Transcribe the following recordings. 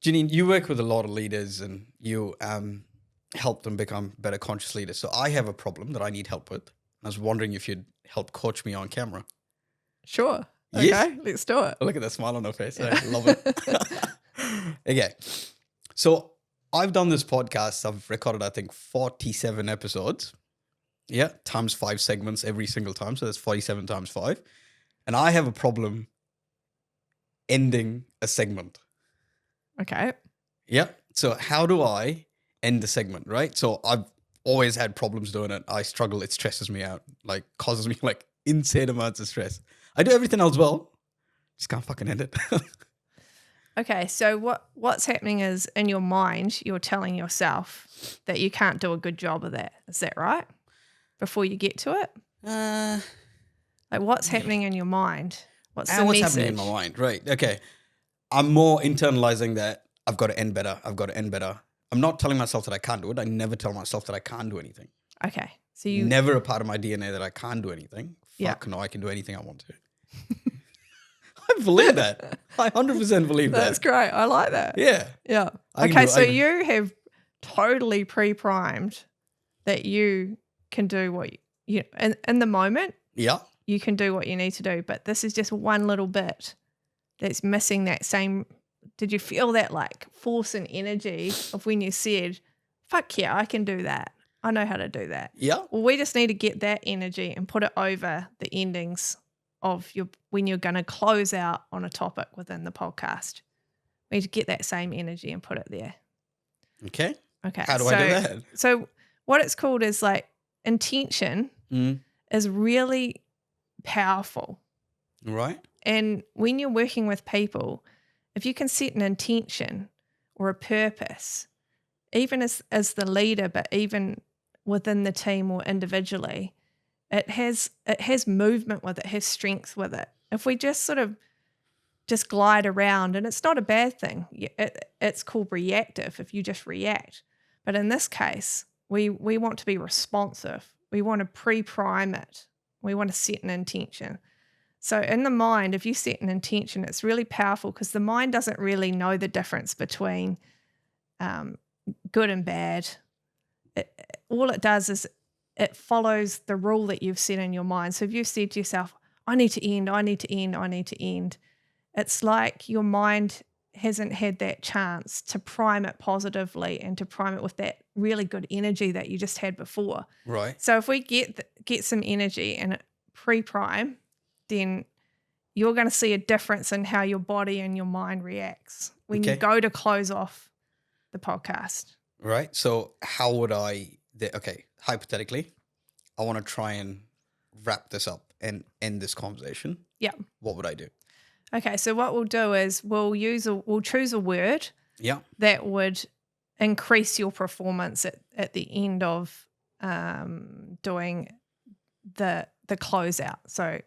Janine, you work with a lot of leaders and you help them become better conscious leaders. So I have a problem that I need help with. I was wondering if you'd help coach me on camera. Sure. Yes. Okay, let's do it. Look at that smile on her face. I love it. Okay. So I've done this podcast. I've recorded, I think, 47 episodes. Yeah. Times 5 segments every single time. So that's 47 times 5. And I have a problem ending a segment. Okay. Yeah. So how do I end the segment, right? So I've always had problems doing it. I struggle. It stresses me out, like causes me like insane amounts of stress. I do everything else well. Just can't fucking end it. Okay, so what's happening is in your mind, you're telling yourself that you can't do a good job of that. Is that right? Before you get to it? Like what's happening in your mind? What's the what's message? happening in my mind? Right. Okay. I'm more internalizing that I've got to end better. I've got to end better. I'm not telling myself that I can't do it. I never tell myself that I can't do anything. Okay. So you never a part of my DNA that I can't do anything. Yeah. Fuck no, I can do anything I want to. I believe that. I 100% believe that. That's great. I like that. Yeah. Yeah. I can Okay, do- so I can- you have totally pre-primed that you can do what you in the moment, Yeah. you can do what you need to do, but this is just one little bit that's missing that same. Did you feel that like force and energy of when you said, fuck yeah, I can do that. I know how to do that. Yeah. Well, we just need to get that energy and put it over the endings of when you're going to close out on a topic within the podcast. We need to get that same energy and put it there. Okay. Okay. How do I do that? So what it's called is like intention is really powerful. Right. And when you're working with people, if you can set an intention or a purpose, even as the leader, but even within the team or individually, it has movement with it, has strength with it. If we just sort of just glide around, and it's not a bad thing. It's called reactive if you just react. But in this case, we want to be responsive. We want to pre-prime it. We want to set an intention. So in the mind, if you set an intention, it's really powerful because the mind doesn't really know the difference between good and bad. All it does is it follows the rule that you've set in your mind. So if you've said to yourself, I need to end, I need to end, I need to end, it's like your mind hasn't had that chance to prime it positively and to prime it with that really good energy that you just had before. Right. So if we get some energy and pre-prime, then you're going to see a difference in how your body and your mind reacts when you go to close off the podcast. Right. So how would hypothetically, I want to try and wrap this up and end this conversation. Yeah. What would I do? Okay. So what we'll do is we'll choose a word that would increase your performance at the end of doing the closeout. So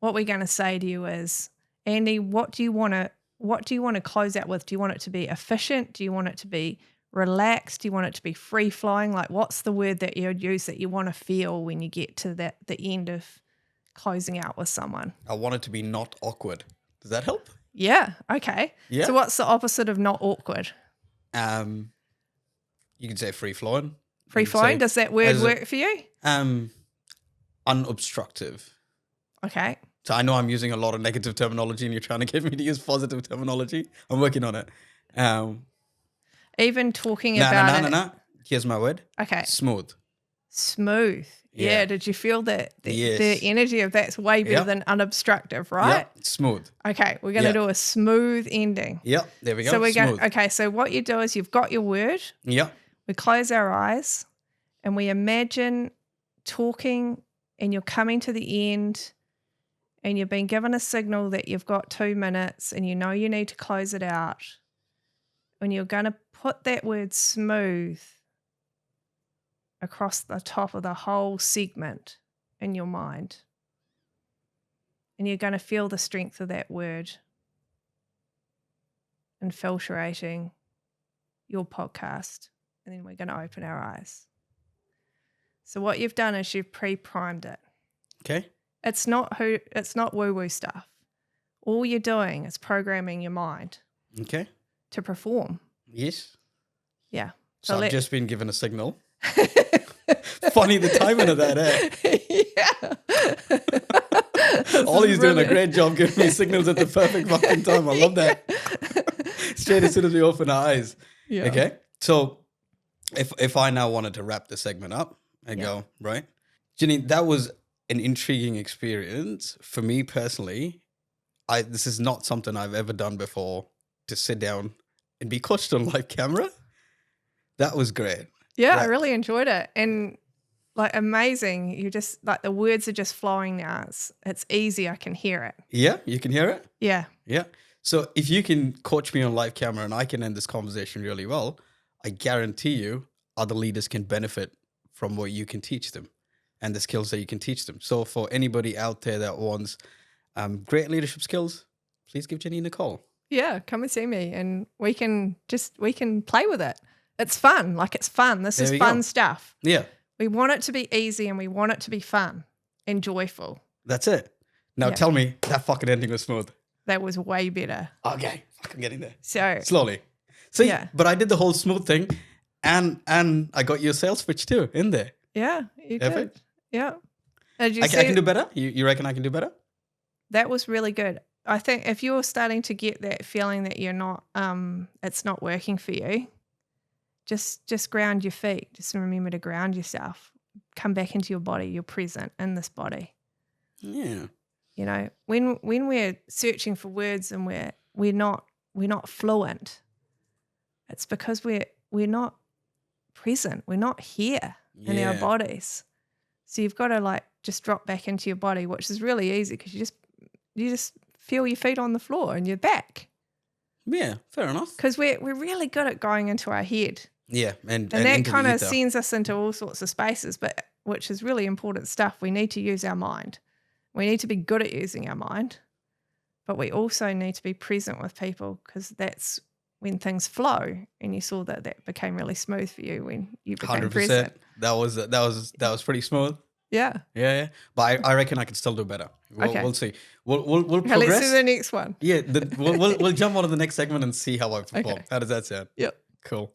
what we're going to say to you is, Andy, what do you want to close out with? Do you want it to be efficient? Do you want it to be relaxed? Do you want it to be free flowing? Like, what's the word that you'd use that you want to feel when you get to the end of closing out with someone? I want it to be not awkward. Does that help? Yeah. Okay. Yeah. So what's the opposite of not awkward? You can say free flowing. Free flowing. Does that word work for you? Unobstructive. Okay. So I know I'm using a lot of negative terminology and you're trying to get me to use positive terminology. I'm working on it. Even talking about it. No. Here's my word. Okay. Smooth. Smooth. Yeah. Did you feel that the energy of that's way better than unobstructive, right? Yeah. Smooth. Okay. We're going to do a smooth ending. Yep. There we go. So we're going. Okay. So what you do is you've got your word. Yep. We close our eyes and we imagine talking and you're coming to the end and you've been given a signal that you've got 2 minutes and you know you need to close it out. And you're going to put that word smooth across the top of the whole segment in your mind. And you're going to feel the strength of that word infiltrating your podcast. And then we're going to open our eyes. So what you've done is you've pre-primed it. Okay. It's not woo-woo stuff. All you're doing is programming your mind. Okay. to perform. Yes. Yeah. So I've let- just been given a signal. Funny the timing of that, yeah. Ollie's doing a great job giving me signals at the perfect fucking time. I love that. Straight as soon as we open our eyes. Yeah. Okay. So if I now wanted to wrap the segment up and Yeah. go, right? Ginny, that was an intriguing experience for me personally. This is not something I've ever done before, to sit down and be coached on live camera. That was great. Yeah, That- I really enjoyed it. And like amazing. You just like the words are just flowing now. It's easy. I can hear it. Yeah, you can hear it? Yeah. Yeah. So if you can coach me on live camera and I can end this conversation really well, I guarantee you other leaders can benefit from what you can teach them and the skills that you can teach them. So for anybody out there that wants great leadership skills, please give Jenny a call. Yeah, come and see me and we can play with it. It's fun. Like it's fun. This There is we fun go. stuff. Yeah, We want it to be easy and we want it to be fun and joyful. that's it. Now Yeah. tell me that fucking ending was smooth. That was way better. Okay, I'm getting there. So Slowly. See, Yeah. but I did the whole smooth thing and I got your sales pitch too in there. yeah, you Perfect. did. Yeah. Did you I see can do better? You reckon I can do better? that was really good. I think if you're starting to get that feeling that you're not it's not working for you, just ground your feet. Just remember to ground yourself. Come back into your body. You're present in this body. Yeah. You know, when we're searching for words and we're not fluent, it's because we're not present. We're not here in our Yeah. bodies. So you've got to like just drop back into your body, which is really easy because you just feel your feet on the floor and you're back. Yeah, fair enough. Because we're really good at going into our head. Yeah, and And that into the kind of ether. sends us into all sorts of spaces, but which is really important stuff. We need to use our mind. We need to be good at using our mind, but we also need to be present with people because that's when things flow. And you saw that became really smooth for you when you became 100%. present. That was pretty smooth. Yeah. Yeah. But I reckon I can still do better. Okay. We'll see. We'll Okay, progress. let's do the next one. Yeah, we'll jump on to the next segment and see how I perform. Okay. How does that sound? Yep. Cool.